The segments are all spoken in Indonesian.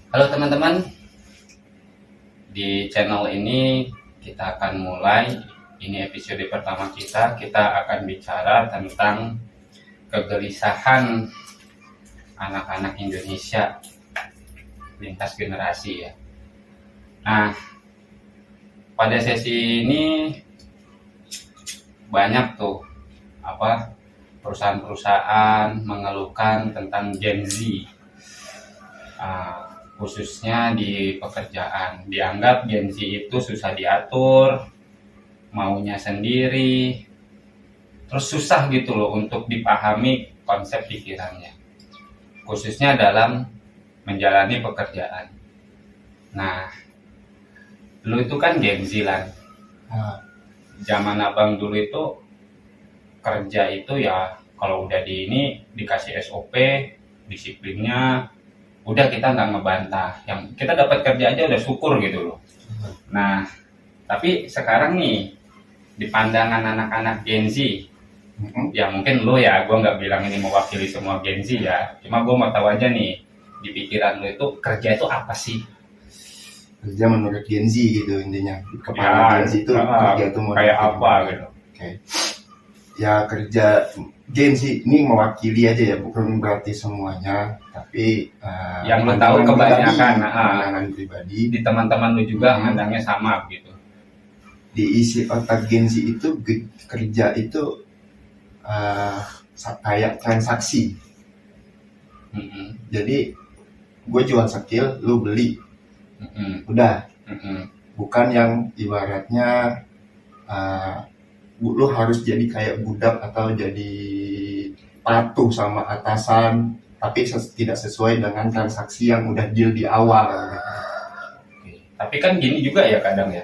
Halo teman-teman, di channel ini kita akan mulai, ini episode pertama kita akan bicara tentang kegelisahan anak-anak Indonesia lintas generasi ya. Nah, pada sesi ini banyak tuh perusahaan-perusahaan mengeluhkan tentang Gen Z. Khususnya di pekerjaan, dianggap Gen Z itu susah diatur, maunya sendiri, terus susah gitu loh untuk dipahami konsep pikirannya, khususnya dalam menjalani pekerjaan. Nah, lu itu kan Gen Z lah. Zaman abang dulu itu kerja itu ya kalau udah dikasih SOP, disiplinnya, udah kita nggak ngebantah, yang kita dapat kerja aja udah syukur gitu loh. Nah, tapi sekarang nih di pandangan anak-anak Gen Z, ya mungkin lo ya, gue nggak bilang ini mewakili semua Gen Z ya, cuma gue mau tahu aja nih, di pikiran lo itu kerja itu apa sih? Kerja menurut Gen Z gitu intinya, kepala Gen Z itu kerja itu kayak apa gitu? Okay. Ya kerja Gen Z ini mewakili aja ya, bukan berarti semuanya, tapi yang lo tahu kebanyakan pandangan pribadi di teman-teman lo juga mandangnya sama gitu. Di isi otak Gen Z itu kerja itu kayak transaksi. Jadi gue jual skill, lu beli, udah. Bukan yang ibaratnya lu harus jadi kayak budak atau jadi patuh sama atasan, tapi tidak sesuai dengan transaksi yang udah deal di awal. Tapi kan gini juga ya kadang ya,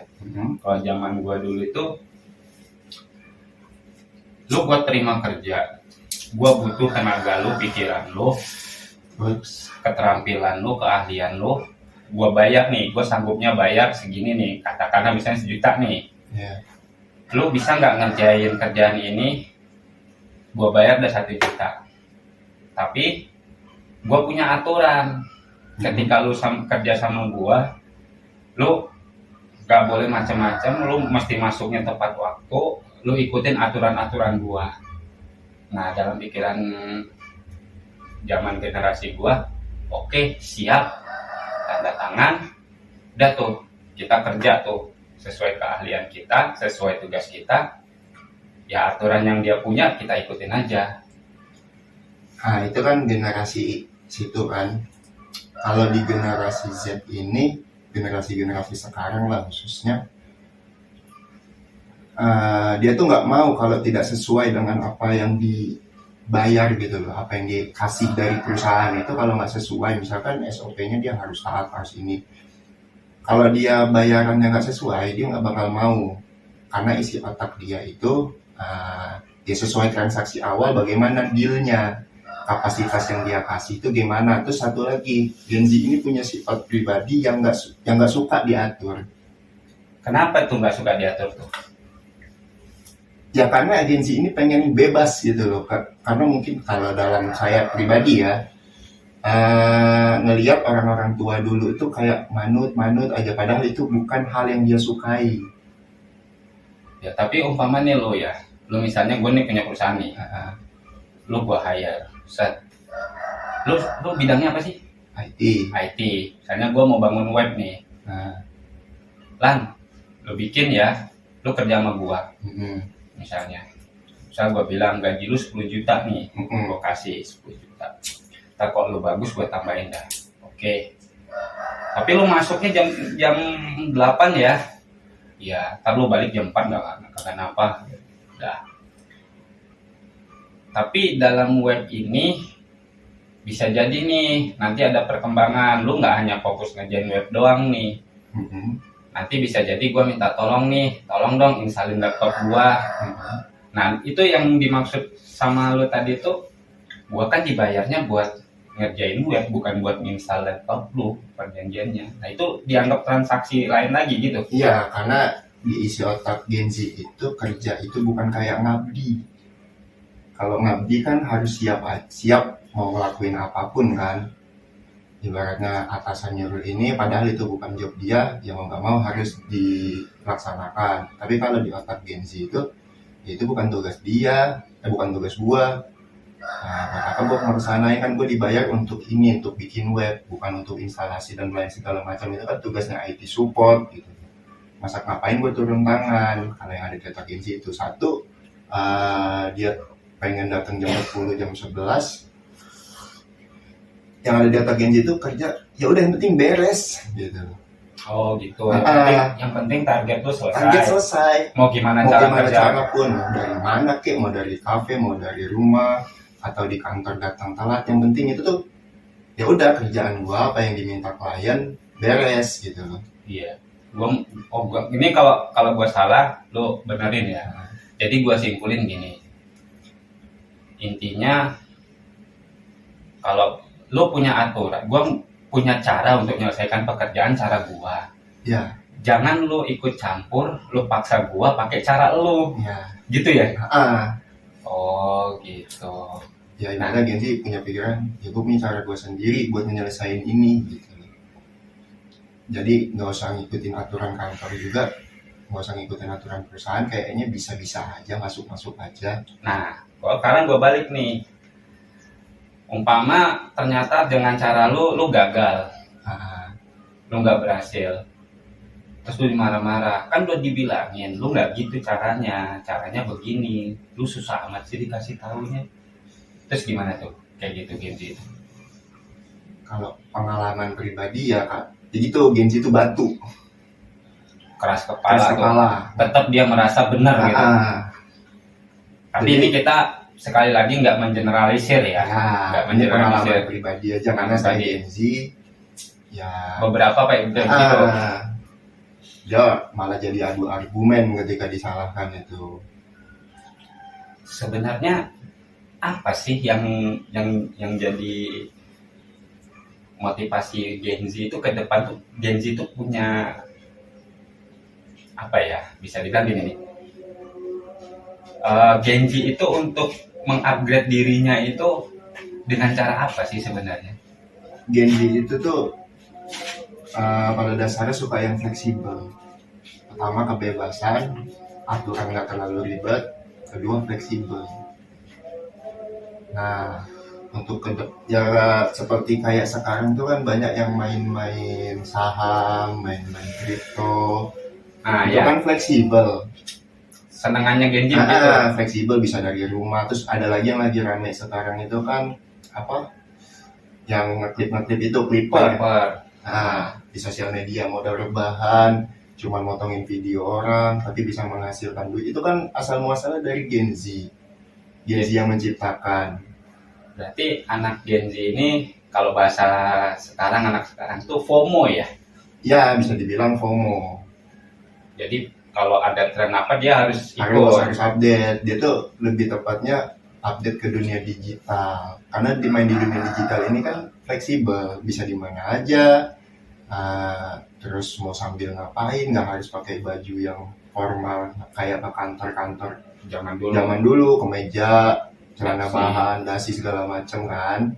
kalau zaman gua dulu itu, lu buat terima kerja, gua butuh tenaga lu, pikiran lu, keterampilan lu, keahlian lu, gua bayar nih, gua sanggupnya bayar segini nih, katakanlah misalnya 1 juta nih. Lu bisa nggak ngerjain kerjaan ini, gue bayar udah 1 juta. Tapi gue punya aturan, ketika lu kerja sama gue, lu nggak boleh macam-macam, lu mesti masuknya tepat waktu, lu ikutin aturan-aturan gue. Nah, dalam pikiran zaman generasi gue, oke, siap, tanda tangan, udah tuh kita kerja tuh sesuai keahlian kita, sesuai tugas kita, ya aturan yang dia punya kita ikutin aja. Nah itu kan generasi situ kan. Kalau di generasi Z ini, generasi sekarang lah khususnya, dia tuh nggak mau kalau tidak sesuai dengan apa yang dibayar gitu loh, apa yang dikasih dari perusahaan itu. Kalau nggak sesuai, misalkan SOP-nya dia harus taat, harus ini, kalau dia bayarannya nggak sesuai, dia nggak bakal mau, karena isi otak dia itu dia sesuai transaksi awal, bagaimana dealnya, kapasitas yang dia kasih itu gimana. Terus satu lagi, Gen Z ini punya sifat pribadi yang nggak suka diatur. Kenapa tuh nggak suka diatur tuh? Ya karena Gen Z ini pengen bebas gitu loh, karena mungkin kalau dalam saya pribadi ya, ngelihat orang-orang tua dulu itu kayak manut aja, padahal itu bukan hal yang dia sukai. Ya tapi umpamanya lo ya, lo misalnya gue nih punya perusahaan nih, lo gue hire, lo bidangnya apa sih? IT. Misalnya gue mau bangun web nih, Lan, lo bikin ya, lo kerja sama gue, misalnya gue bilang gaji lo 10 juta nih, gue kasih 10 juta. Tak kok lu bagus gue tambahin dah. Oke. Tapi lu masuknya jam 8 ya. Ya, ntar lu balik jam 4 enggak kenapa. Udah. Tapi dalam web ini bisa jadi nih nanti ada perkembangan, lu nggak hanya fokus ngerjain web doang nih. Nanti bisa jadi gue minta tolong dong installin laptop gua. Nah, itu yang dimaksud sama lu tadi tuh, gua kan dibayarnya buat ngerjain web, bukan buat install laptop lu perjanjiannya. Nah itu dianggap transaksi lain lagi gitu. Iya, karena di isi otak Gen Z itu kerja itu bukan kayak ngabdi. Kalau ngabdi kan harus siap mau ngelakuin apapun kan. ibaratnya atasan nyuruh ini padahal itu bukan job dia, ya mau nggak mau harus dilaksanakan. Tapi kalau di otak Gen Z itu, ya itu bukan tugas dia, bukan tugas gua. Nah, kata gua ngeresanain kan gua dibayar untuk ini, untuk bikin web, bukan untuk instalasi dan lain segala macam. Itu kan tugasnya IT support gitu. Masa ngapain gue turun tangan? Kalau yang ada di otak Gen Z itu satu, dia pengen datang jam 10, jam 11. Yang ada di otak Gen Z itu kerja, ya udah yang penting beres gitu. Oh gitu. Yang penting target tuh selesai. Target selesai. Mau gimana cara pun, mau dari mana kek, mau dari kafe, mau dari rumah atau di kantor datang telat. Yang penting itu tuh ya udah kerjaan gua apa yang diminta klien beres gitu loh. Iya. Ini kalau gua salah, lo benerin ya. Jadi gua simpulin gini. Intinya kalau lo punya aturan, gua punya cara untuk menyelesaikan pekerjaan cara gua. Ya. Jangan lo ikut campur, lo paksa gua pakai cara lo. Ya. Gitu ya? Oh, gitu. Ya ibaratnya Gen Z punya pikiran, ya gue punya cara gue sendiri buat menyelesaikan ini gitu. Jadi nggak usah ngikutin aturan kantor juga, nggak usah ngikutin aturan perusahaan, kayaknya bisa-bisa aja, masuk-masuk aja. Nah, sekarang gue balik nih. Umpama ternyata dengan cara lu gagal, lu nggak berhasil, terus lu dimarah-marah, kan udah dibilangin, lu nggak gitu caranya begini, lu susah amat sih dikasih tahunya. Terus gimana tuh, kayak gitu Gen Z? Kalau pengalaman pribadi ya Kak, jadi tuh Gen Z itu batu, keras kepala. Tetap dia merasa benar gitu. Tapi jadi, ini kita sekali lagi nggak mengeneralisir ya, nggak mengeneralisir pribadi aja karena saya Gen Z ya beberapa kayak gitu. Dia malah jadi adu argumen ketika disalahkan itu. Sebenarnya apa sih yang jadi motivasi Gen Z itu ke depan tuh? Gen Z itu punya apa ya, bisa dibilang gini nih, Gen Z itu untuk mengupgrade dirinya itu dengan cara apa sih sebenarnya? Gen Z itu tuh pada dasarnya suka yang fleksibel. Pertama kebebasan, aturan nggak terlalu ribet. Kedua fleksibel. Nah, untuk ya seperti kayak sekarang tuh kan banyak yang main-main saham, main-main kripto. Itu kan fleksibel. Senengannya Gen Z gitu. Fleksibel, bisa dari rumah. Terus ada lagi yang lagi rame sekarang itu kan apa? Yang ngeklip itu Clipper. Di sosial media modal rebahan, cuma motongin video orang tapi bisa menghasilkan duit. Itu kan asal muasalnya dari Gen Z. Gen Z yang menciptakan. Berarti anak Gen Z ini kalau bahasa sekarang, anak sekarang tuh FOMO ya? Ya, bisa dibilang FOMO. Jadi kalau ada tren apa dia harus ikut. Harus update. Dia tuh lebih tepatnya update ke dunia digital. Karena main di dunia digital ini kan fleksibel, bisa di mana aja. Terus mau sambil ngapain, nggak harus pakai baju yang formal kayak ke kantor-kantor zaman dulu, kemeja, celana bahan, dasi segala macam kan.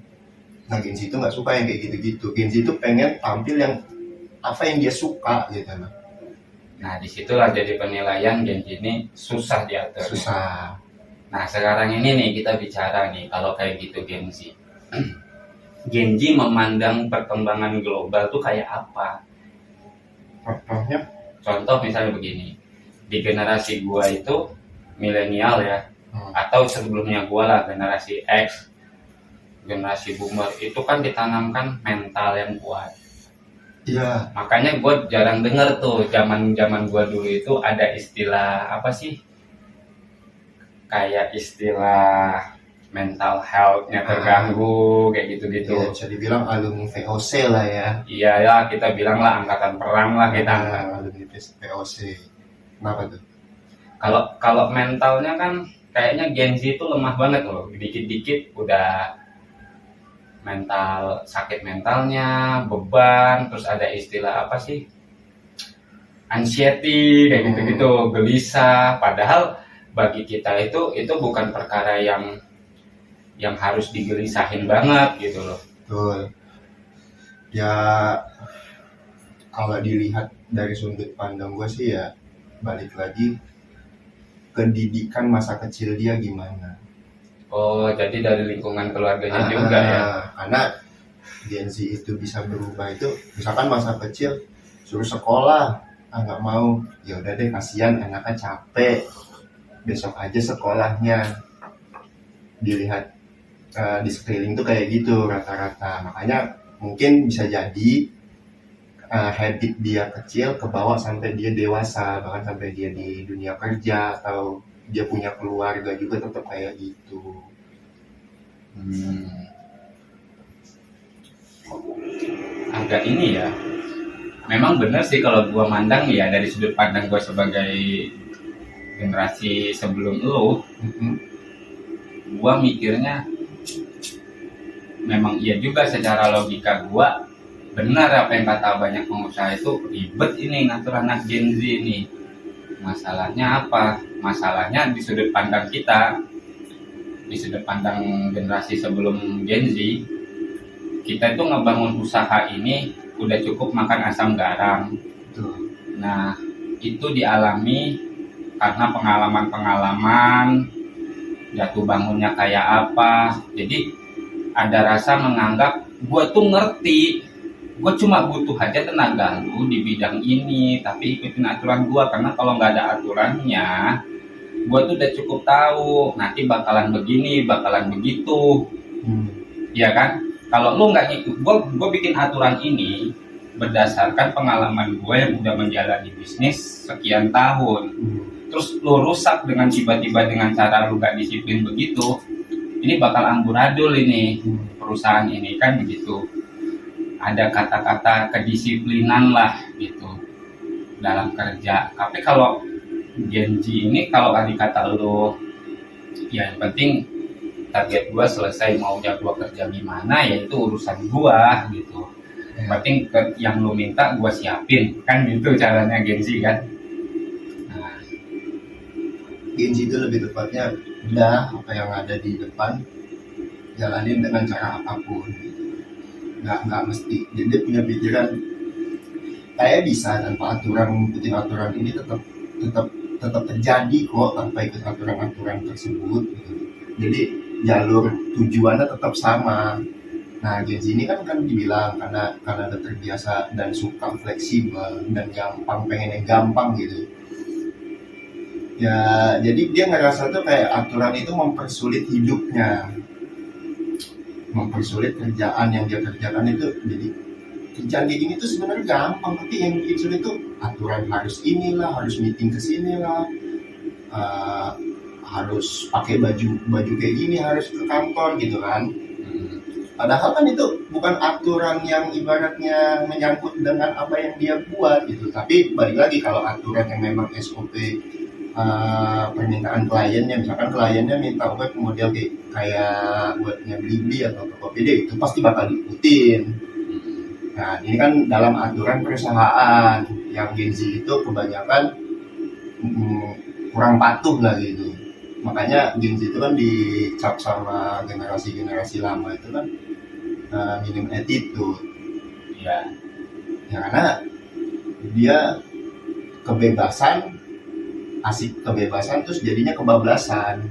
Nah Gen Z itu nggak suka yang kayak gitu-gitu. Gen Z itu pengen tampil yang apa yang dia suka gitu. Nah disitulah jadi penilaian Gen Z ini susah diatur. Susah. Nah sekarang ini nih kita bicara nih kalau kayak gitu Gen Z. Gen Z memandang perkembangan global tuh kayak apa? Contoh misalnya begini, di generasi gua itu milenial ya, atau sebelumnya gua lah generasi X, generasi boomer, itu kan ditanamkan mental yang kuat. Iya. Makanya gua jarang denger tuh zaman gua dulu itu ada istilah apa sih? Kayak istilah mental health-nya terganggu, kayak gitu-gitu. Ya, bisa dibilang alumni VOC lah ya. Iya ya, kita bilang lah angkatan perang lah kita. Alumni VOC. Kenapa tuh? Kalau mentalnya kan kayaknya Gen Z itu lemah banget loh. Dikit-dikit udah sakit mentalnya, beban, terus ada istilah apa sih? Anxiety, kayak gitu-gitu, gelisah. Padahal bagi kita itu bukan perkara yang harus digelisahin banget gitu loh. Betul. Ya kalau dilihat dari sudut pandang gue sih ya balik lagi pendidikan masa kecil dia gimana. Oh, jadi dari lingkungan keluarganya juga ya. Karena Gen Z itu bisa berubah itu misalkan masa kecil suruh sekolah nggak mau, ya udah deh kasihan anaknya capek besok aja sekolahnya. Dilihat di sekeliling tuh kayak gitu rata-rata, makanya mungkin bisa jadi habit dia kecil kebawa sampai dia dewasa, bahkan sampai dia di dunia kerja atau dia punya keluarga juga tetap kayak gitu. Agak ini ya, memang benar sih kalau gua mandang ya dari sudut pandang gua sebagai generasi sebelum lo, gua mikirnya memang iya juga secara logika gua benar apa yang kata banyak pengusaha itu ribet ini ngatur anak Gen Z ini. Masalahnya apa? Masalahnya di sudut pandang kita, di sudut pandang generasi sebelum Gen Z, kita itu ngebangun usaha ini udah cukup makan asam garam. Nah, itu dialami karena pengalaman-pengalaman jatuh bangunnya kayak apa. Jadi ada rasa menganggap gue tuh ngerti, gue cuma butuh aja tenaga lu di bidang ini, tapi ikutin aturan gue, karena kalau nggak ada aturannya gue tuh udah cukup tahu nanti bakalan begini, bakalan begitu. Ya kan, kalau lu nggak ngikut, gue bikin aturan ini berdasarkan pengalaman gue yang udah menjalani bisnis sekian tahun. Terus lu rusak dengan tiba-tiba dengan cara lu gak disiplin begitu, ini bakal amburadul ini perusahaan ini kan begitu. Ada kata-kata kedisiplinan lah gitu dalam kerja. Tapi kalau Gen Z ini, kalau tadi kata lu ya yang penting target gua selesai, maunya gua kerja gimana ya itu urusan gua gitu. Yang penting yang lu minta gua siapin kan, gitu caranya Gen Z kan. Nah, Gen Z itu lebih tepatnya udah apa yang ada di depan jalanin dengan cara apapun, nggak mesti. Jadi dia punya pikiran kayak bisa tanpa aturan, ngikutin aturan ini tetap terjadi kok tanpa ikut aturan-aturan tersebut gitu. Jadi jalur tujuannya tetap sama. Nah Gen Z ini kan dibilang karena udah terbiasa dan suka fleksibel dan gampang, pengennya gampang gitu ya. Jadi dia ngerasa tuh kayak aturan itu mempersulit hidupnya, mempersulit kerjaan yang dia kerjakan itu. Jadi kerjaan kayak gini tuh sebenarnya gampang, tapi yang bikin sulit tuh aturan, harus inilah, harus meeting kesini lah, harus pakai baju kayak gini, harus ke kantor gitu kan. Padahal kan itu bukan aturan yang ibaratnya menyangkut dengan apa yang dia buat gitu. Tapi balik lagi, kalau aturan yang memang SOP permintaan kliennya, misalkan kliennya minta web model kayak webnya Blibli atau Tokopedia, itu pasti bakal diikutin. Nah ini kan dalam aturan perusahaan, yang Gen Z itu kebanyakan kurang patuh lah gitu. Makanya Gen Z itu kan dicap sama generasi lama itu kan minim attitude ya karena dia kebebasan, asik kebebasan, terus jadinya kebablasan.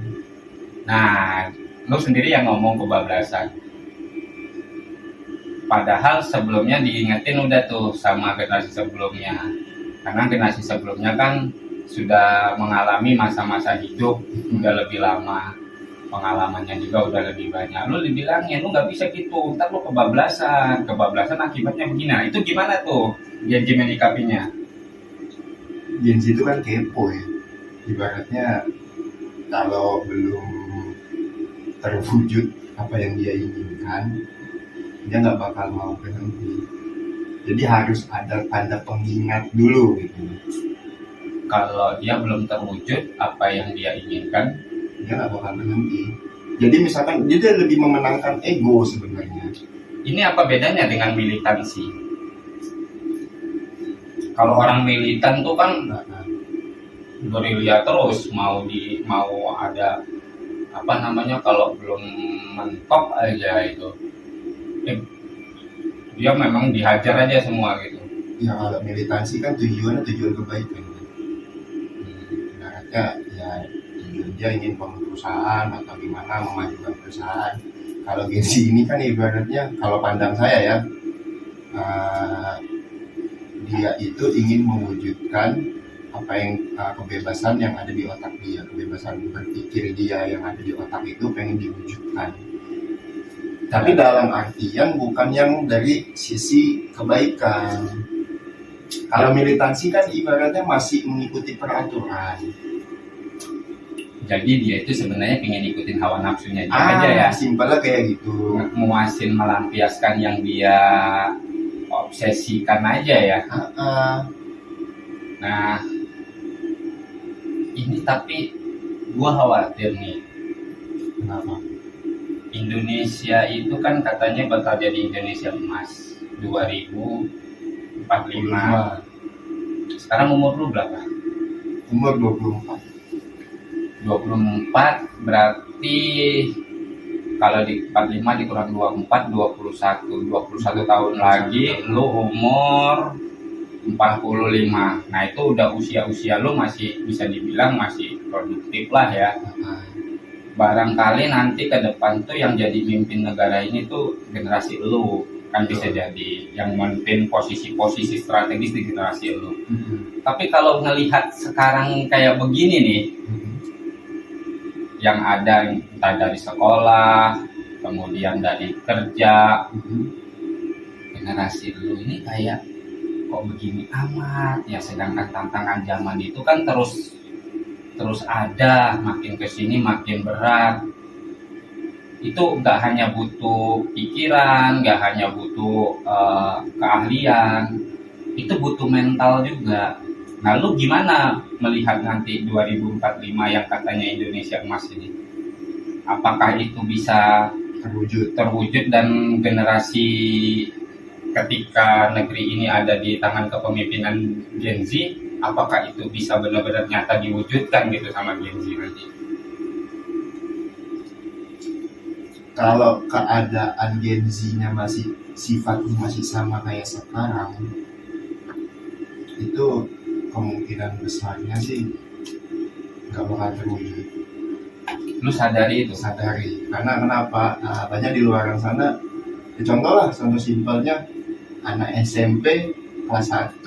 nah lu sendiri yang ngomong kebablasan, padahal sebelumnya diingetin udah tuh sama generasi sebelumnya, karena generasi sebelumnya kan sudah mengalami masa-masa hidup udah lebih lama, pengalamannya juga udah lebih banyak. Lu dibilangnya lu nggak bisa gitu, ntar lu kebablasan akibatnya begini. Nah, itu gimana tuh Gen Z menyikapinya? Gen Z itu kan kepo ya, ibaratnya kalau belum terwujud apa yang dia inginkan, dia nggak bakal mau berhenti. Jadi harus ada tanda pengingat dulu gitu. Kalau dia belum terwujud apa yang dia inginkan, dia nggak bakal berhenti. Jadi misalkan dia lebih memenangkan ego sebenarnya. Ini apa bedanya dengan militansi? Kalau orang militan tuh kan gerilya terus, mau ada apa namanya, kalau belum mentok aja itu dia memang dihajar aja semua gitu. Ya kalau militansi kan tujuan kebaikan. Ibaratnya ya tujuan dia ingin bangun perusahaan atau gimana memajukan perusahaan. Kalau Gen Z ini kan ibaratnya kalau pandang saya ya, dia itu ingin mewujudkan apa yang kebebasan yang ada di otak dia, kebebasan berpikir dia yang ada di otak itu pengen diwujudkan. Tapi dalam artian bukan yang dari sisi kebaikan. Kalau militansi kan ibaratnya masih mengikuti peraturan. Jadi dia itu sebenarnya pengen ikutin hawa nafsunya dia aja ya. Simpelnya kayak gitu. Memuasin, melampiaskan yang dia obsesikan aja ya. Nah, ini tapi gua khawatir nih. Kenapa? Indonesia itu kan katanya bakal jadi Indonesia emas 2045. Sekarang umur lu berapa? Umur 24. 24 berarti kalau di 45 dikurang 24 21 tahun lagi lu umur 45. Nah itu udah usia lu masih bisa dibilang masih produktif lah ya. Barangkali nanti ke depan tuh yang jadi mimpin negara ini tuh generasi lu, kan bisa jadi yang memimpin posisi-posisi strategis di generasi lu. Tapi kalau ngelihat sekarang kayak begini nih, yang ada entah dari sekolah, kemudian dari kerja, generasi lu ini kayak kok begini amat ya, sedangkan tantangan zaman itu kan terus ada, makin kesini makin berat. Itu nggak hanya butuh pikiran, nggak hanya butuh keahlian, itu butuh mental juga. Nah lu gimana melihat nanti 2045 yang katanya Indonesia emas ini? Apakah itu bisa terwujud dan generasi ketika negeri ini ada di tangan kepemimpinan Gen Z, apakah itu bisa benar-benar nyata diwujudkan gitu sama Gen Z nanti? Kalau keadaan Gen Z-nya masih sifatnya masih sama kayak sekarang, itu kemungkinan besarnya sih nggak bakal terwujud. Lu sadari itu? Sadari. Karena kenapa? Banyak di luar sana. Ya, contoh simpelnya anak SMP kelas 1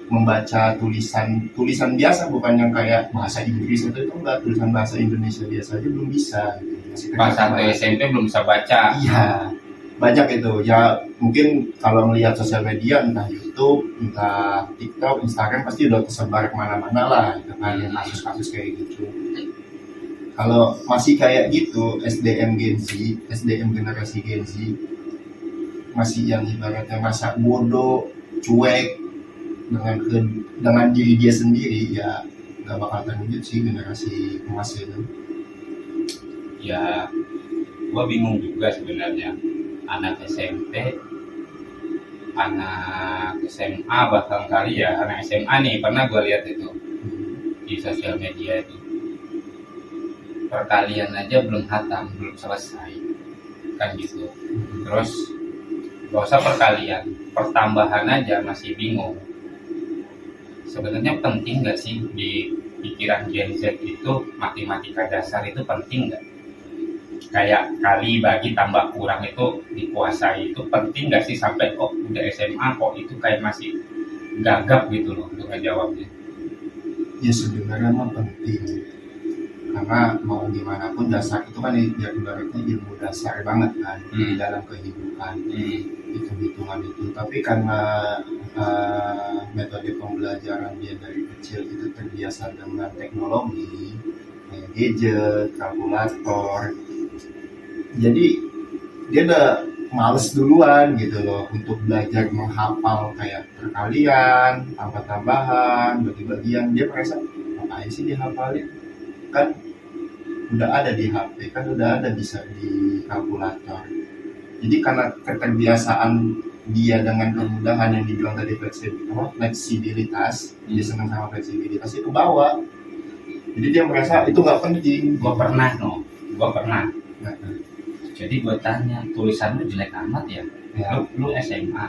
membaca tulisan biasa, bukan yang kayak bahasa Inggris itu enggak, tulisan bahasa Indonesia biasa aja belum bisa gitu. Pas 1 SMP belum bisa baca. Iya, banyak itu ya. Mungkin kalau melihat sosial media entah YouTube, entah TikTok, Instagram pasti udah tersebar kemana-mana lah gitu kan, kasus-kasus kayak gitu. Kalau masih kayak gitu, SDM generasi Gen Z masih yang ibaratnya masa bodoh, cuek dengan diri dia sendiri, ya nggak bakal terwujud sih generasi emas itu. Ya, gua bingung juga sebenarnya. Anak SMP, anak SMA bahkan kali ya, anak SMA nih pernah gua lihat itu di sosial media itu. Perkalian aja belum hatam, belum selesai, kan gitu. Terus gak usah perkalian, pertambahan aja masih bingung. Sebenarnya penting nggak sih di pikiran Gen Z itu matematika dasar itu penting nggak? Kayak kali bagi tambah kurang itu dikuasai, itu penting nggak sih sampai kok udah SMA kok itu kayak masih gagap gitu loh untuk ngejawabnya? Ya sebenarnya mah penting, karena mau gimana pun dasar itu kan ya ibaratnya ilmu dasar banget kan di dalam kehidupan, hitung-hitungan itu. Tapi karena metode pembelajaran dia dari kecil itu terbiasa dengan teknologi kayak gadget, kalkulator, jadi dia udah males duluan gitu loh untuk belajar menghafal kayak perkalian, tambah-tambahan, bagi-bagian. Dia merasa ngapain sih dihafalin, kan udah ada di HP, kan udah ada bisa di kalkulator. Jadi karena keterbiasaan dia dengan kemudahan yang dibilang tadi fleksibilitas, dia senang sama fleksibilitas itu bawa. Jadi dia merasa itu nggak penting. Gue pernah. Jadi gue tanya, tulisan lu jelek amat ya? Ya. Lu SMA,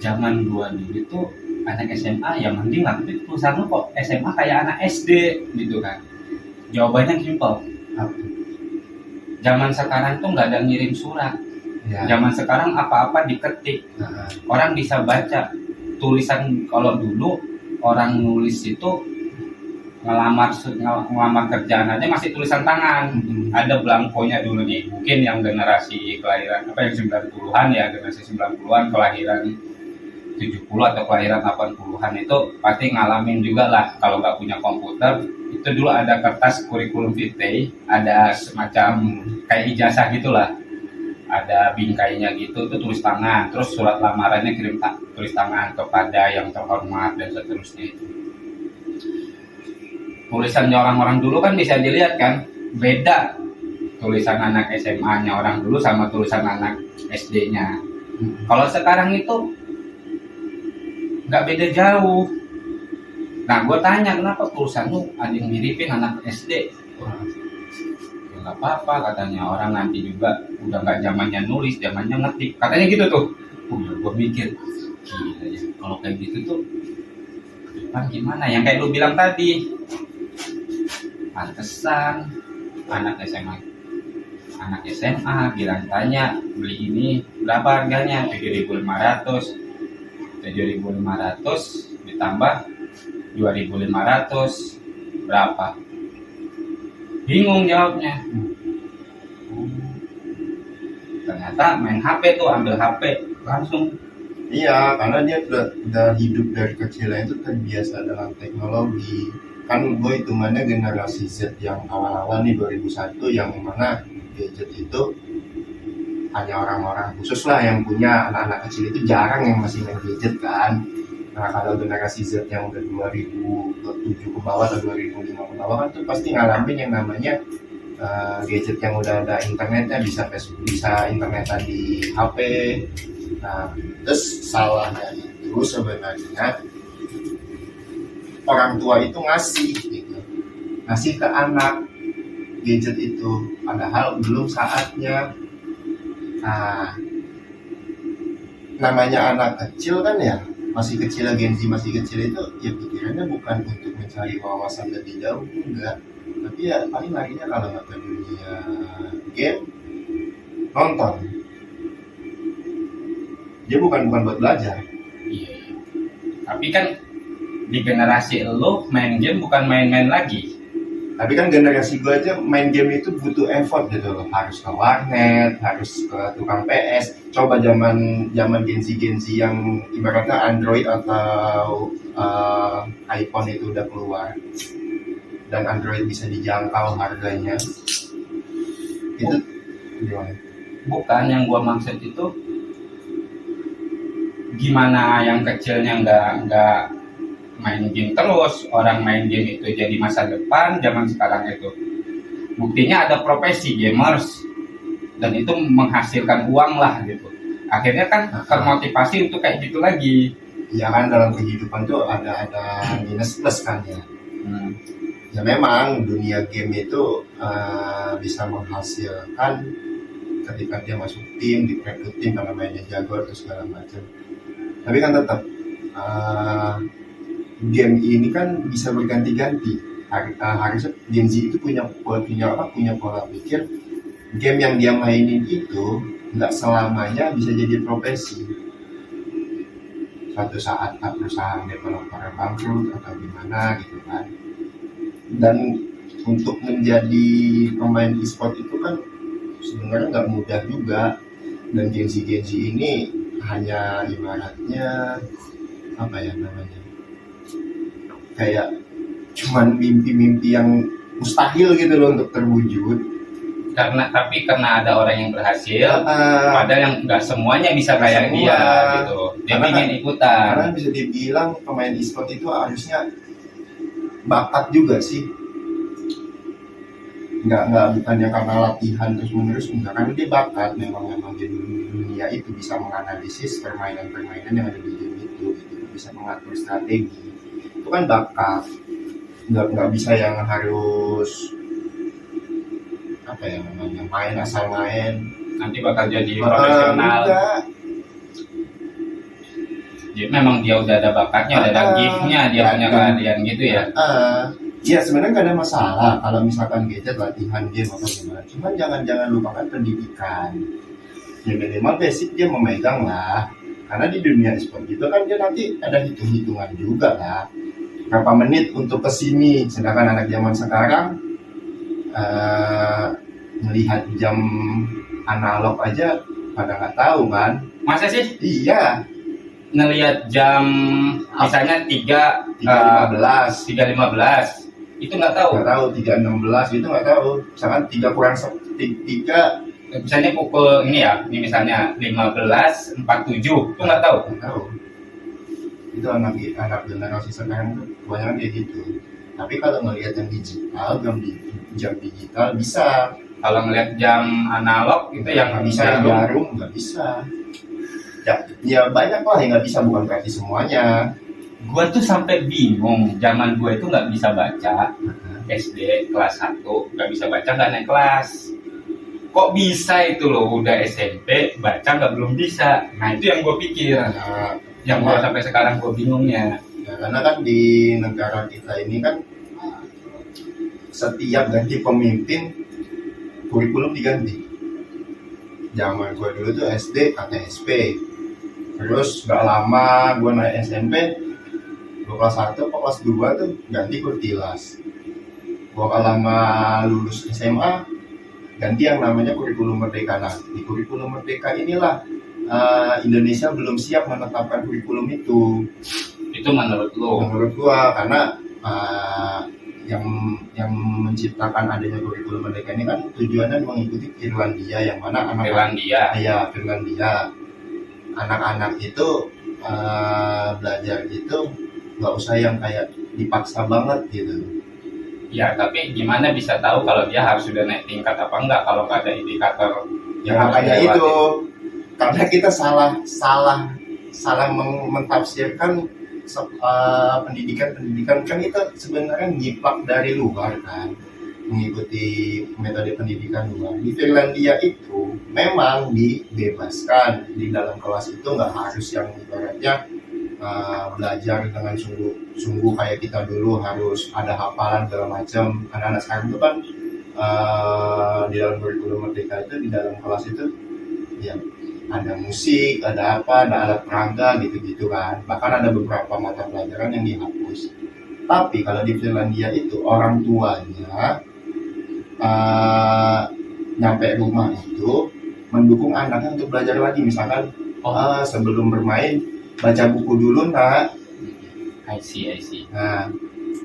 zaman gua dulu itu anak SMA yang mending lah, tapi tulisan lu kok SMA kayak anak SD gitu kan. Jawabannya simpel. Apa? Zaman sekarang tuh nggak ada ngirim surat. Ya. Zaman sekarang apa-apa diketik. Nah, Orang bisa baca tulisan. Kalau dulu orang nulis itu ngelamar kerjaan aja masih tulisan tangan. Ada belangkonya dulu nih. Mungkin yang generasi kelahiran apa yang 90-an ya, generasi 90-an kelahiran 70 atau kelahiran 80-an itu pasti ngalamin juga lah. Kalau nggak punya komputer, itu dulu ada kertas kurikulum vitae, ada semacam kayak ijazah gitulah, ada bingkainya gitu, itu tulis tangan. Terus surat lamarannya tulis tangan kepada yang terhormat dan seterusnya. Itu tulisannya orang-orang dulu kan bisa dilihat kan, beda tulisan anak SMA-nya orang dulu sama tulisan anak SD-nya. Kalau sekarang itu nggak beda jauh. Nah, gue tanya kenapa tulisan lu ada yang miripin anak SD. Ya nggak apa-apa katanya, orang nanti juga udah nggak zamannya nulis, zamannya ngetik, katanya gitu tuh. Gue mikir gila ya, kalau kayak gitu tuh kan gimana, yang kayak lu bilang tadi, pantesan anak SMA bilang tanya beli ini berapa harganya, 7.500 ditambah 2.500 berapa, bingung jawabnya. Ternyata main HP tuh, ambil HP langsung. Iya, karena dia udah hidup dari kecilnya itu terbiasa dengan teknologi. Kan gue hitungannya generasi Z yang awal-awal nih 2001, yang mana gadget itu hanya orang-orang khusus lah yang punya. Anak-anak kecil itu jarang yang masih main gadget kan. Nah, kalau generasi Z yang udah 2007 ke bawah atau 2005 ke bawah kan tuh pasti ngalamin yang namanya gadget yang udah ada internetnya, bisa internetan di HP. Nah, terus salahnya itu sebenarnya orang tua itu ngasih ke anak gadget itu, padahal belum saatnya. Nah, namanya anak kecil kan ya, masih kecil, Gen Z masih kecil itu ya pikirannya bukan untuk mencari wawasan lebih jauh, enggak, tapi ya paling larinya kalau nggak ke dunia game, nonton. Dia bukan buat belajar. Iya. Tapi kan di generasi lo main game bukan main-main lagi. Tapi kan generasi gue aja main game itu butuh effort gitu loh. Harus ke warnet, harus ke tukang PS. Coba zaman Gen Z yang ibaratnya Android atau iPhone itu udah keluar dan Android bisa dijangkau harganya. Itu gimana? Bukan, yang gua maksud itu gimana yang kecilnya nggak main game terus, orang main game itu jadi masa depan zaman sekarang itu. Buktinya ada profesi gamers dan itu menghasilkan uang lah gitu. Akhirnya kan termotivasi untuk kayak gitu lagi. Ya kan dalam kehidupan tuh ada minus plus kan ya. Ya memang dunia game itu bisa menghasilkan ketika dia masuk tim, direkrut tim karena mainnya jago atau segala macam. Tapi kan tetap game ini kan bisa berganti-ganti. Harusnya Gen Z itu punya pola pikir game yang dia mainin itu nggak selamanya bisa jadi profesi. Suatu saat perusahaan developer bangkrut atau gimana gitu kan. Dan untuk menjadi pemain e-sport itu kan sebenarnya nggak mudah juga. Dan Gen Z ini hanya ibaratnya apa ya namanya, kayak cuman mimpi-mimpi yang mustahil gitu loh untuk terwujud. Karena ada orang yang berhasil, padahal yang nggak semuanya bisa kayak dia gitu. Dia ingin ikutan. Karena bisa dibilang pemain e-sport itu harusnya bakat juga sih. Nggak bukannya karena latihan terus menerus, enggak, karena dia bakat, memang di dunia itu bisa menganalisis permainan yang ada di game itu gitu, bisa mengatur strategi, itu kan bakat. Nggak bisa yang harus apa ya namanya, main asal main nanti bakal jadi Ah, profesional. enggak. Jadi memang dia udah ada bakatnya, udah ada gift-nya, dia punya keahlian gitu ya. Ya sebenarnya nggak ada masalah kalau misalkan gadget, latihan game atau gimana. Cuman jangan lupakan pendidikan. Ya minimal basic dia memegang lah. Karena di dunia e-sport gitu kan dia nanti ada hitung-hitungan juga lah. Berapa menit untuk kesini. Sedangkan anak zaman sekarang melihat jam analog aja pada nggak tahu kan. Masa sih Iya, ngelihat jam misalnya 3.15. 3.15 itu nggak tahu. Nggak tahu 3.16 itu nggak tahu. Misalkan 3 kurang 3 Misalnya pukul ini ya, ini misalnya 15.47 itu nggak tahu. nggak tahu. Itu anak generasi sekarang tuh kebanyakan kayak gitu. Tapi kalau ngelihat yang digital, jam digital bisa. Kalau ngelihat jam analog itu yang nggak bisa, yang jarum nggak bisa. Ya banyak lah yang nggak bisa, bukan berarti semuanya. Gua tuh sampai bingung, zaman gua itu nggak bisa baca, SD kelas 1 nggak bisa baca, nggak naik kelas. Kok bisa itu loh, udah SMP baca nggak belum bisa. Nah itu yang gue pikir, Nah, yang gua sampai sekarang gue bingungnya. ya, karena kan di negara kita ini kan setiap ganti pemimpin kurikulum diganti. Zaman gue dulu tuh SD KTSP, terus gak lama gue naik SMP, gue kelas 1 atau kelas 2 tuh ganti kurtilas. Gue gak lama lulus SMA, ganti yang namanya kurikulum merdeka. Nah di kurikulum merdeka inilah Indonesia belum siap menetapkan kurikulum itu. Itu menurut lo? Menurut gue, karena yang menciptakan adanya kurikulum merdeka ini kan tujuannya mengikuti Finlandia, yang mana Finlandia anak-anak itu belajar itu nggak usah yang kayak dipaksa banget gitu. Ya tapi gimana bisa tahu kalau dia harus sudah naik tingkat apa enggak kalau nggak ada indikator Yang makanya itu karena kita salah mentafsirkan pendidikan kan itu sebenarnya nyiplak dari luar kan, mengikuti metode pendidikan luar. Di Finlandia itu memang dibebaskan di dalam kelas itu, nggak harus yang ibaratnya belajar dengan sungguh kayak kita dulu harus ada hafalan segala macam. Anak-anak sekarang itu kan di dalam kurikulum merdeka itu, di dalam kelas itu ya ada musik, ada apa, ada alat peraga gitu-gitu kan. Bahkan ada beberapa mata pelajaran yang dihapus. Tapi kalau di Finlandia itu orang tuanya nyampe rumah itu mendukung anaknya untuk belajar lagi. Misalkan sebelum bermain baca buku dulu nak. I see. Nah,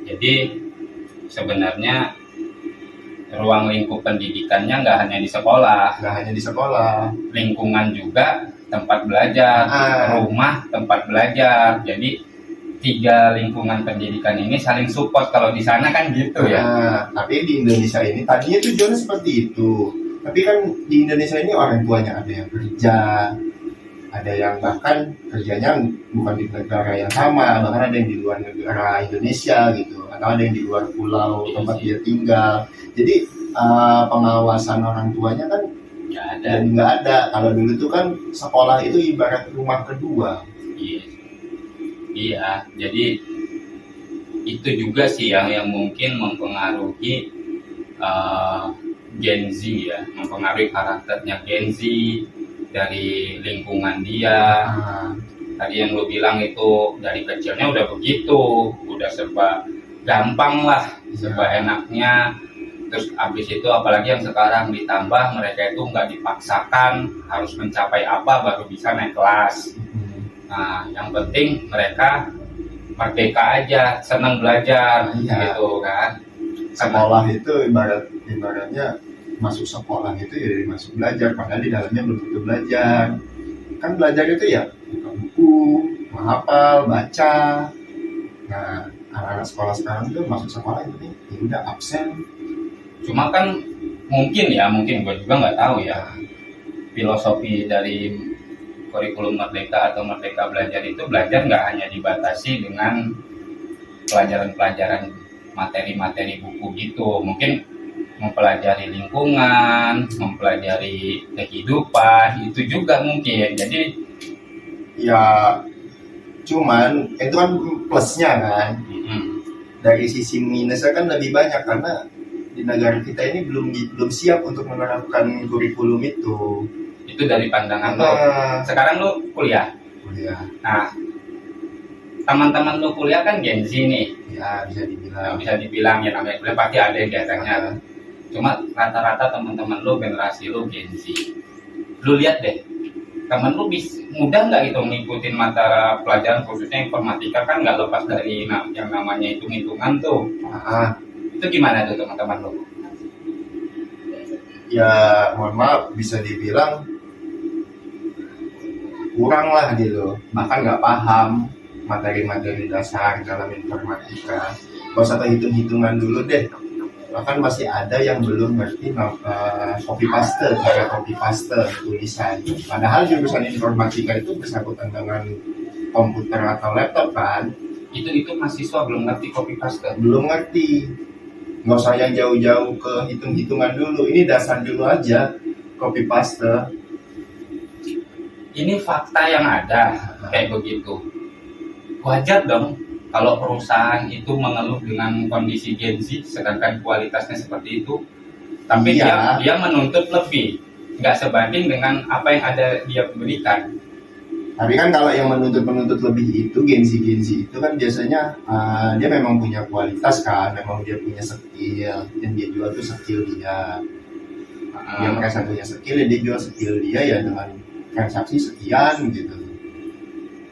Jadi sebenarnya ruang lingkup pendidikannya nggak hanya di sekolah, nggak hanya di sekolah, lingkungan juga tempat belajar, rumah tempat belajar. Jadi 3 lingkungan pendidikan ini saling support. Kalau di sana kan gitu ya. Tapi di Indonesia ini tadinya tujuannya seperti itu. Tapi kan di Indonesia ini orang tuanya ada yang kerja, ada yang bahkan kerjanya bukan di negara yang sama, bahkan ada yang di luar negara Indonesia gitu, atau ada yang di luar pulau tempat dia tinggal. Jadi pengawasan orang tuanya kan nggak ada. Kalau dulu tuh kan sekolah itu ibarat rumah kedua. Iya. Jadi itu juga sih yang mungkin mempengaruhi Gen Z ya, mempengaruhi karakternya Gen Z dari lingkungan dia. Tadi yang lo bilang itu dari kecilnya udah begitu, udah serba gampang lah, serba enaknya. Terus abis itu apalagi yang sekarang ditambah mereka itu nggak dipaksakan harus mencapai apa baru bisa naik kelas. Nah yang penting mereka merdeka aja, senang belajar gitu kan. Sekolah itu ibaratnya masuk sekolah itu ya masuk belajar, padahal di dalamnya belum tentu belajar. Kan belajar itu ya buka buku, menghafal, baca. Nah anak-anak sekolah sekarang tuh masuk sekolah itu ya udah absen. Cuma kan mungkin gue juga nggak tahu ya filosofi dari kurikulum merdeka atau merdeka belajar itu belajar nggak hanya dibatasi dengan pelajaran-pelajaran materi-materi buku gitu. Mungkin mempelajari lingkungan, mempelajari kehidupan, itu juga mungkin. Jadi Ya cuman itu kan plusnya kan. Dari sisi minusnya kan lebih banyak karena di negara kita ini belum siap untuk menerapkan kurikulum itu. itu dari pandangan lo. Sekarang lo kuliah. Nah, teman-teman lo kuliah kan Gen Z nih. Ya Bisa dibilang ya, namanya kuliah pasti ada yang biasanya. Cuma rata-rata teman-teman lo, generasi lo Gen Z. Lo lihat deh, temen lu mudah nggak gitu ngikutin mata pelajaran khususnya informatika, kan nggak lepas dari yang namanya hitung-hitungan tuh. Itu gimana tuh teman-teman lu? Ya mohon maaf, bisa dibilang kurang lah gitu, bahkan nggak paham materi-materi dasar dalam informatika. Gak usah hitung-hitungan dulu deh, bahkan masih ada yang belum ngerti copy paste tulisan. Padahal jurusan informatika itu bersangkutan dengan komputer atau laptop kan. Itu mahasiswa belum ngerti copy paste. Belum ngerti. Nggak usah yang jauh-jauh ke hitung-hitungan dulu. Ini dasar dulu aja, copy paste. Ini fakta yang ada kayak begitu. Wajar dong kalau perusahaan itu mengeluh dengan kondisi Gen Z, sedangkan kualitasnya seperti itu, tapi dia menuntut lebih, nggak sebanding dengan apa yang ada dia berikan. Tapi kan kalau yang menuntut lebih itu Gen Z itu kan biasanya dia memang punya kualitas kan, memang dia punya skill, dan dia jual tuh skill dia. Dia merasa punya skill, dan dia jual skill dia ya dengan transaksi sekian gitu.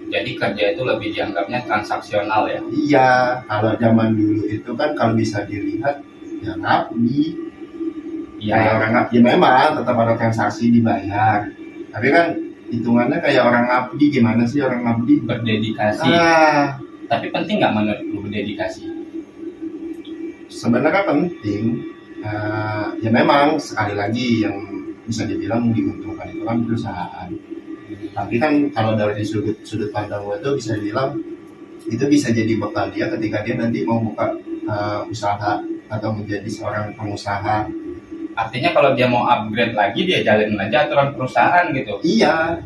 Jadi kerja itu lebih dianggapnya transaksional ya? Iya, kalau zaman dulu itu kan kalau bisa dilihat ya ngabdi. Ya orang ngabdi memang tetap ada transaksi dibayar. Tapi kan hitungannya kayak orang ngabdi, gimana sih orang ngabdi? Berdedikasi. Tapi penting nggak menurut lu berdedikasi? Sebenarnya penting. Ya memang sekali lagi yang bisa dibilang diuntungkan itu kan perusahaan. Tapi kan kalau dari sudut pandang gue tuh bisa dibilang itu bisa jadi bekal dia ketika dia nanti mau buka usaha atau menjadi seorang pengusaha. Artinya kalau dia mau upgrade lagi, dia jalanin aja aturan perusahaan gitu. Iya,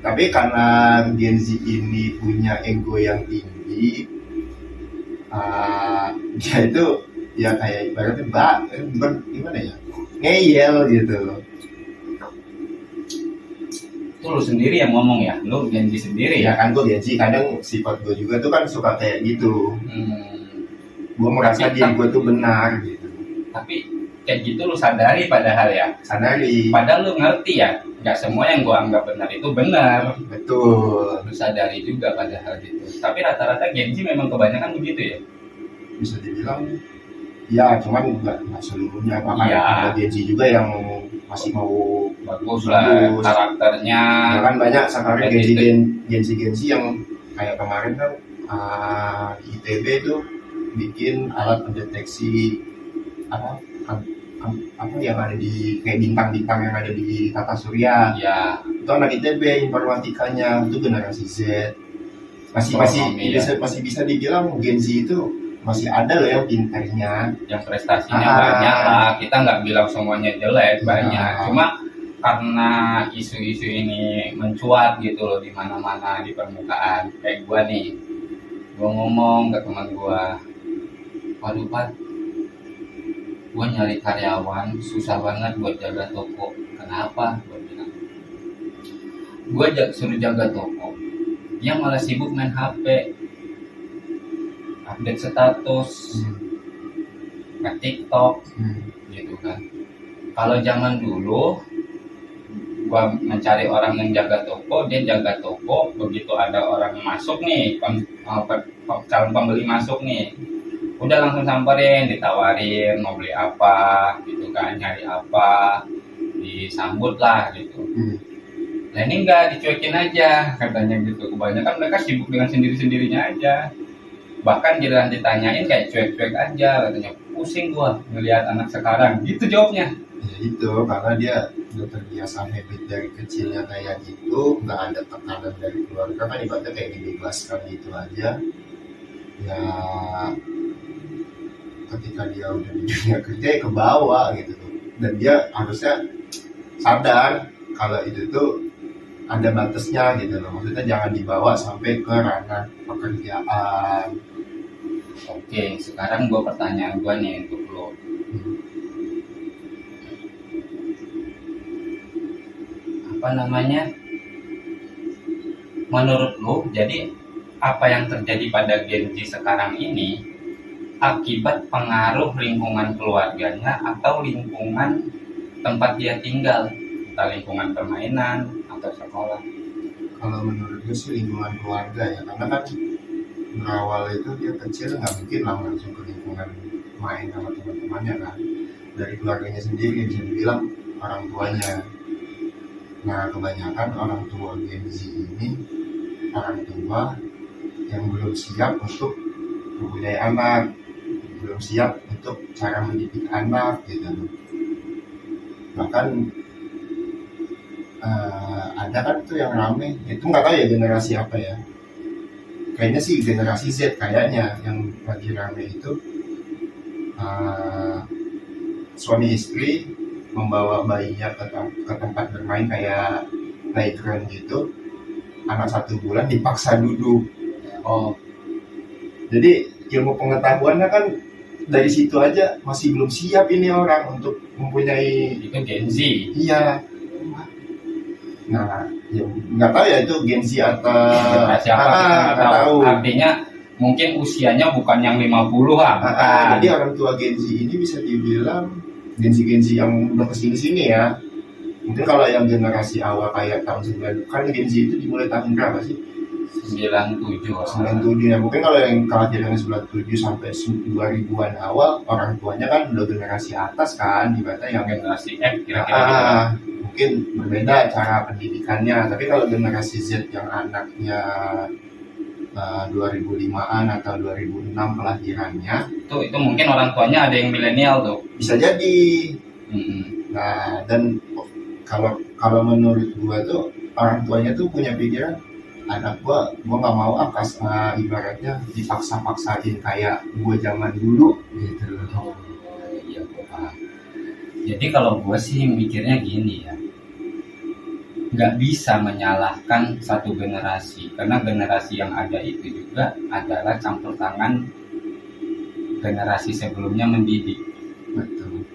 tapi karena Gen Z ini punya ego yang tinggi, dia itu ya kayak ibaratnya gimana ya, ngeyel gitu. Itu lu sendiri yang ngomong ya, lu Gen Z sendiri ya kan. Gue Gen Z, kadang sifat gue juga tuh kan suka kayak gitu. Gue merasa diri gue tuh benar gitu. Tapi kayak gitu lu sadari padahal ya. Sadari. Padahal lu ngerti ya, nggak semua yang gue anggap benar itu benar. Betul. Lu sadari juga padahal gitu. Tapi rata-rata Gen Z memang kebanyakan begitu ya. Bisa dibilang ya, cuman nggak seluruhnya. Bahkan ada Gen Z juga yang masih mau bagus lah karakternya. Ya kan banyak sekarang Gen Z yang kayak kemarin kan ITB itu bikin alat pendeteksi apa yang ada di kayak bintang-bintang yang ada di tata surya. Ya. Itu anak ITB informatikanya, itu generasi Z. Masih bisa dibilang Gen Z itu masih ada loh yang pintarnya, yang prestasinya banyak lah. Kita nggak bilang semuanya jelek, banyak. Cuma karena isu-isu ini mencuat gitu loh di mana-mana di permukaan. Kayak gua nih, gua ngomong ke teman gua, waduh Pat, gua nyari karyawan susah banget buat jaga toko. Kenapa? Gua bilang, gua suruh jaga toko, dia malah sibuk main HP, update status, nge-TikTok, gitu kan. Kalau zaman dulu, gua mencari orang yang jaga toko, dia jaga toko, begitu ada orang masuk nih, calon pembeli masuk nih, udah langsung samperin, ditawarin mau beli apa, gitu kan, nyari apa, disambut lah gitu. Nah ini enggak, dicuekin aja, katanya gitu. Kebanyakan mereka sibuk dengan sendiri-sendirinya aja. Bahkan giliran ditanyain kayak cuek-cuek aja, katanya pusing gua ngelihat anak sekarang, gitu jawabnya. Ya itu karena dia udah terbiasa habit dari kecilnya kayak gitu, nggak ada tekanan dari keluarga kan, ibaratnya kayak dibebaskan gitu aja. Ya ketika dia udah di dunia kerja ya ke bawah gitu tuh. Dan dia harusnya sadar kalau itu tuh ada batasnya gitu loh, maksudnya jangan dibawa sampai ke ranah pekerjaan. Oke, sekarang pertanyaan gue nih untuk lo. Apa namanya? Menurut lo, jadi apa yang terjadi pada Gen Z sekarang ini akibat pengaruh lingkungan keluarganya atau lingkungan tempat dia tinggal, entah lingkungan permainan atau sekolah? Kalau menurut gue sih lingkungan keluarga ya, karena kan berawal itu dia kecil nggak mungkin lah langsung ke lingkungan main sama teman-temannya kan, dari keluarganya sendiri bisa dibilang orang tuanya. Nah kebanyakan orang tua Gen Z ini orang tua yang belum siap untuk mempunyai anak, belum siap untuk cara mendidik anak gitu. Bahkan ada kan tuh yang rame, itu nggak tahu ya generasi apa ya, kayaknya sih generasi Z kayaknya yang lagi rame itu, suami istri membawa bayinya ke tempat bermain kayak playground gitu, anak 1 bulan dipaksa duduk. Oh, Jadi ilmu pengetahuannya kan dari situ aja masih belum siap ini orang untuk mempunyai. itu Gen Z. Iya. Nah, ya, nggak tahu ya itu Gen Z atau Generasi apa kita nggak nggak tahu. tahu. Artinya mungkin usianya bukan yang 50-an. Jadi orang tua Gen Z ini bisa dibilang Gen Z yang udah kesini-sini ya. Mungkin kalau yang generasi awal kayak tahun 90, kan Gen Z itu dimulai tahun berapa sih? 97. 97 ya. Mungkin kalau yang kelahiran 97 sampai 2000-an awal, orang tuanya kan udah generasi atas kan, ibaratnya yang Generasi F kira-kira gitu. mungkin berbeda cara pendidikannya. Tapi kalau generasi Z yang anaknya 2005-an atau 2006 kelahirannya, Itu mungkin orang tuanya ada yang milenial tuh. bisa jadi. Mm-mm. Nah, dan kalau menurut gua tuh orang tuanya tuh punya pikiran, anak gua nggak mau ibaratnya dipaksa-paksain kayak gua zaman dulu gitu loh. Iya, gua paham. Jadi kalau gue sih mikirnya gini ya, nggak bisa menyalahkan satu generasi, karena generasi yang ada itu juga adalah campur tangan generasi sebelumnya mendidik. Betul.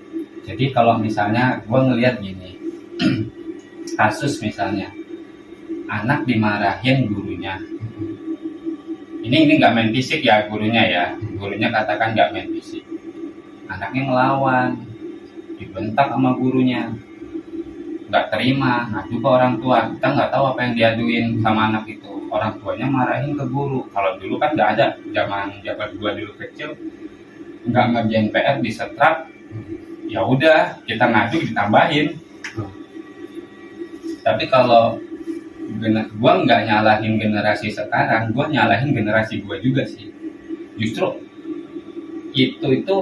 Jadi kalau misalnya gue ngelihat gini, kasus misalnya anak dimarahin gurunya, ini nggak main fisik ya gurunya katakan nggak main fisik, anaknya ngelawan, dibentak sama gurunya, nggak terima, ngadu ke orang tua, kita nggak tahu apa yang diaduin sama anak itu, orang tuanya marahin ke guru. Kalau dulu kan nggak ada, zaman gua dulu kecil nggak ngerjain PR di setrap, ya udah kita ngadu ditambahin. Tapi kalau gua nggak nyalahin generasi sekarang, gua nyalahin generasi gua juga sih. Justru itu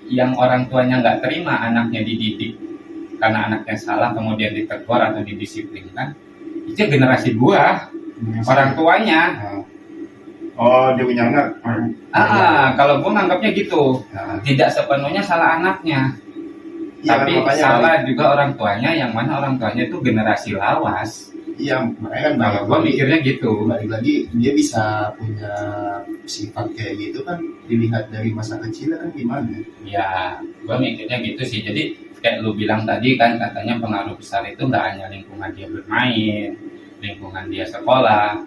yang orang tuanya nggak terima anaknya dididik karena anaknya salah kemudian ditegur atau didisiplinkan, itu generasi gua, orang tuanya. Oh, dia punya anak. Kalau gua nganggapnya gitu, tidak sepenuhnya salah anaknya, tapi salah juga orang tuanya, yang mana orang tuanya itu generasi lawas. Iya, makanya kan Kalau gua mikirnya gitu. balik lagi dia bisa punya sifat kayak gitu kan dilihat dari masa kecil kan gimana. Ya, gua mikirnya gitu sih. Jadi kayak lu bilang tadi kan, katanya pengaruh besar itu nggak hanya lingkungan dia bermain, lingkungan dia sekolah,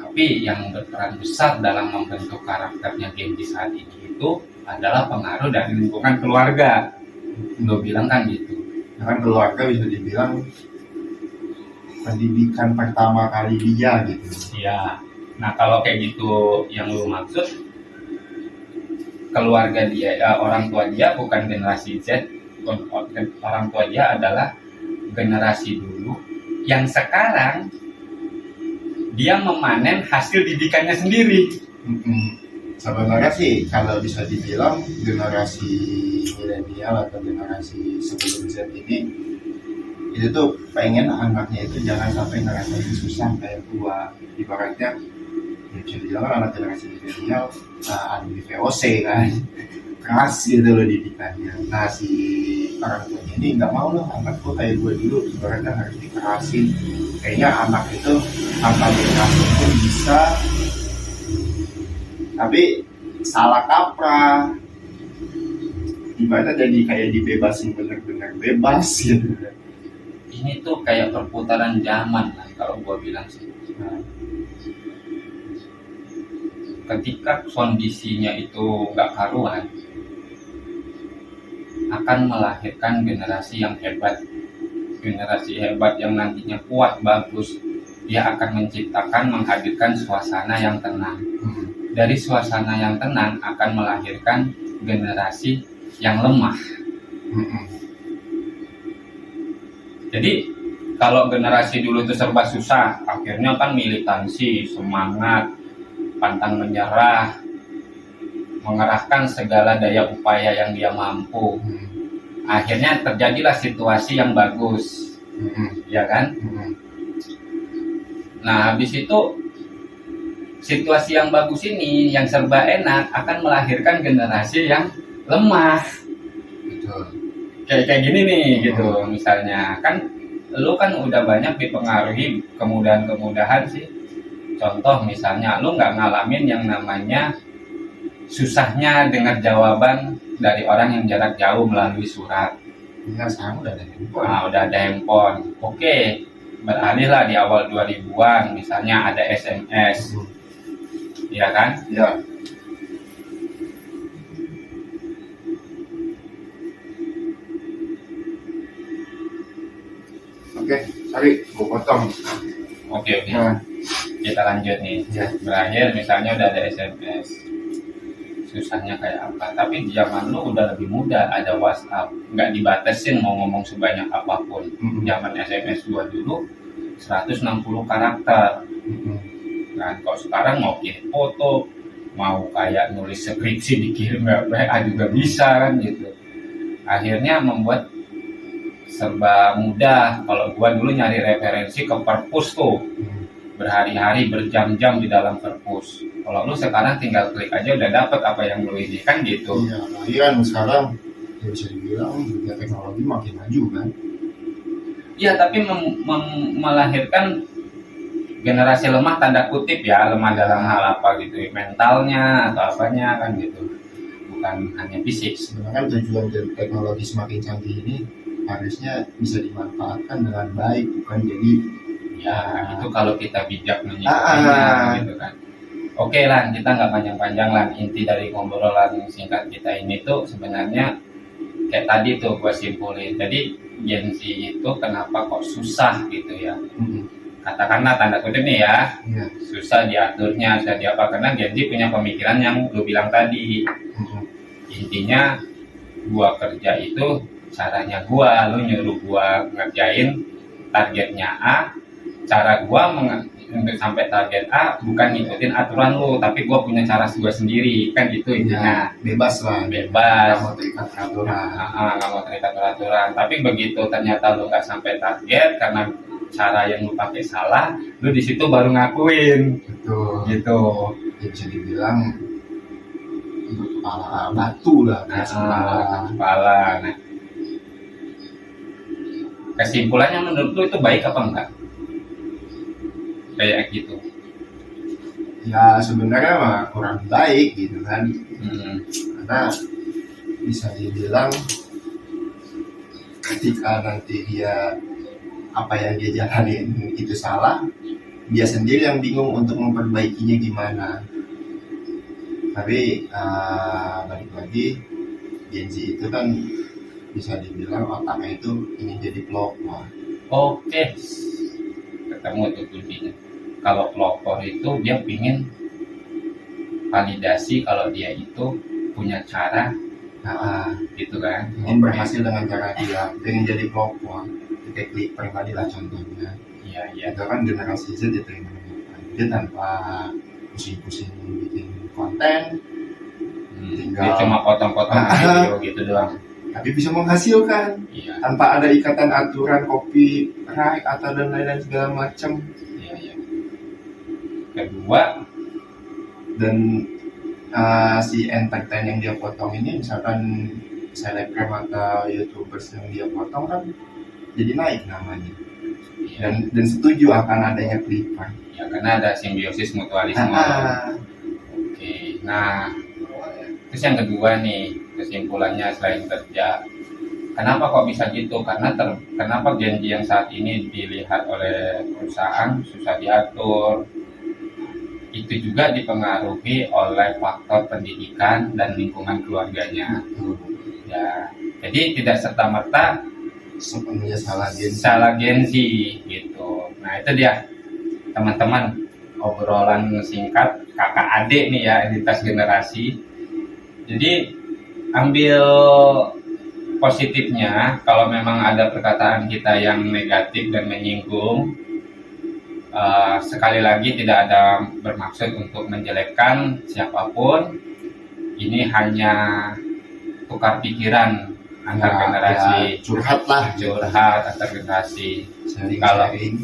tapi yang berperan besar dalam membentuk karakternya Gen Z saat ini itu adalah pengaruh dari lingkungan keluarga. Lu bilang kan gitu. Kan keluarga bisa dibilang pendidikan pertama kali dia gitu. Iya. Nah kalau kayak gitu yang lu maksud, keluarga dia, orang tua dia bukan generasi Z, orang tua dia adalah generasi dulu yang sekarang dia memanen hasil didikannya sendiri. Sebenarnya sih kalau bisa dibilang generasi milenial atau generasi sebelum Z ini itu tuh pengen anaknya itu jangan sampai ngerasain susah kayak gua. Ibaratnya ya bisa dibilang kan anak generasi milenial ada di VOC kan, keras gitu loh didikannya. Nah si orang tuanya ini nggak mau loh anak gue kayak gue dulu, ibaratnya harus dikerasin. Kayaknya anak itu tanpa dikerasin pun bisa, tapi salah kaprah. Ibaratnya jadi kayak dibebasin bener-bener bebas gitu. Ini tuh kayak perputaran zaman lah kalau gua bilang sih. Nah, Ketika kondisinya itu nggak karuan, akan melahirkan generasi yang hebat. Generasi hebat yang nantinya kuat, bagus. Dia akan menciptakan, menghadirkan suasana yang tenang. Dari suasana yang tenang akan melahirkan generasi yang lemah. Jadi kalau generasi dulu itu serba susah, akhirnya kan militansi, semangat, pantang menyerah, mengerahkan segala daya upaya yang dia mampu. Akhirnya terjadilah situasi yang bagus, ya kan? Nah, habis itu situasi yang bagus ini, yang serba enak, akan melahirkan generasi yang lemah. betul. Kayak gini nih, gitu. Misalnya, kan lu kan udah banyak dipengaruhi kemudahan-kemudahan sih. Contoh misalnya, lu nggak ngalamin yang namanya susahnya dengar jawaban dari orang yang jarak jauh melalui surat. Nah sekarang udah ada handphone. Nah, udah ada handphone. Oke, beralihlah di awal 2000-an, misalnya ada SMS. Iya kan? Ya. Oke, sorry, gue potong. Oke. Nah, Kita lanjut nih. ya. Berakhir misalnya udah ada SMS. Susahnya kayak apa? Tapi di zaman lu udah lebih mudah, ada WhatsApp, nggak dibatasin mau ngomong sebanyak apapun. Zaman SMS gua dulu 160 karakter. Nah, kalau sekarang mau kirim foto, mau kayak nulis skripsi dikirim WA juga bisa kan gitu. Akhirnya membuat serba mudah. Kalau gua dulu nyari referensi ke perpus tuh, berhari-hari berjam-jam di dalam perpus. Kalau lu sekarang tinggal klik aja udah dapet apa yang lu ini kan gitu. Iya, lahiran sekarang ya bisa dibilang dunia teknologi makin maju kan. Iya, tapi melahirkan generasi lemah tanda kutip ya, lemah dalam hal apa gitu, mentalnya atau apanya kan gitu. Bukan hanya fisik. Sebenarnya tujuan dari teknologi semakin canggih ini harusnya bisa dimanfaatkan dengan baik, bukan jadi Ya, itu kalau kita bijak menyikapinya gitu kan. Oke lah, kita nggak panjang-panjang lah. Inti dari ngobrolan singkat kita ini tuh sebenarnya kayak tadi tuh gue simpulin. Jadi Gen Z itu kenapa kok susah gitu ya? Katakanlah tanda kutip nih ya, Iya. susah diaturnya, susah diapa, karena Gen Z punya pemikiran yang lu bilang tadi. Intinya gua kerja itu caranya gua, lu nyuruh gua ngerjain targetnya A, cara gua untuk sampai target A bukan ngikutin aturan lu, tapi gua punya cara gua sendiri, kan gitu intinya. Bebas lah, Bebas. nggak mau terikat peraturan. Nggak mau terikat peraturan. Tapi begitu ternyata lu nggak sampai target karena cara yang lu pakai salah, lu di situ baru ngakuin, Betul. gitu. Ya bisa dibilang kepala batu lah. Kepala. Nah, kesimpulannya menurut lu itu baik apa enggak? Kayak gitu. Ya sebenarnya mah kurang baik gitu kan, karena bisa dibilang ketika nanti dia apa yang dia jalanin itu salah, dia sendiri yang bingung untuk memperbaikinya gimana. Tapi balik lagi, Gen Z itu kan bisa dibilang otaknya itu ingin jadi pelopor. Oke, ketemu tuh kuncinya. Kalau pelopor itu dia pingin validasi kalau dia itu punya cara, gitu kan? Ingin berhasil dengan cara dia, pengen jadi pelopor. Kayak klik pribadi lah contohnya. Iya. Itu kan generasi Z itu yang menemukan. Dia tanpa pusing-pusing bikin konten, Dia cuma potong-potong video gitu doang. tapi bisa menghasilkan Iya. tanpa ada ikatan aturan copyright atau dan lain-lain segala macam. Iya. Kedua, Dan si entertain yang dia potong ini, misalkan selebgram atau youtubers yang dia potong kan jadi naik namanya. Iya. Dan setuju akan adanya Clipper. Ya, karena ada simbiosis mutualisme. Oke, nah terus yang kedua nih kesimpulannya selain kerja, kenapa kok bisa gitu? Kenapa Genji yang saat ini dilihat oleh perusahaan susah diatur? Itu juga dipengaruhi oleh faktor pendidikan dan lingkungan keluarganya. Ya, jadi tidak serta-merta Sepenuhnya salah Genji gitu. Nah itu dia teman-teman, obrolan singkat kakak adik nih ya, lintas generasi. Jadi ambil positifnya, kalau memang ada perkataan kita yang negatif dan menyinggung, sekali lagi tidak ada bermaksud untuk menjelekkan siapapun. Ini hanya tukar pikiran antar generasi, curhat antar generasi. sharing.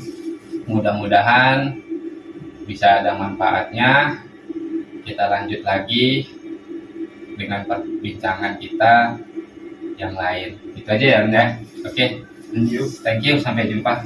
Mudah-mudahan bisa ada manfaatnya. Kita lanjut lagi dengan perbincangan kita yang lain. Itu aja ya, Anda. Oke. Thank you. Thank you. Sampai jumpa.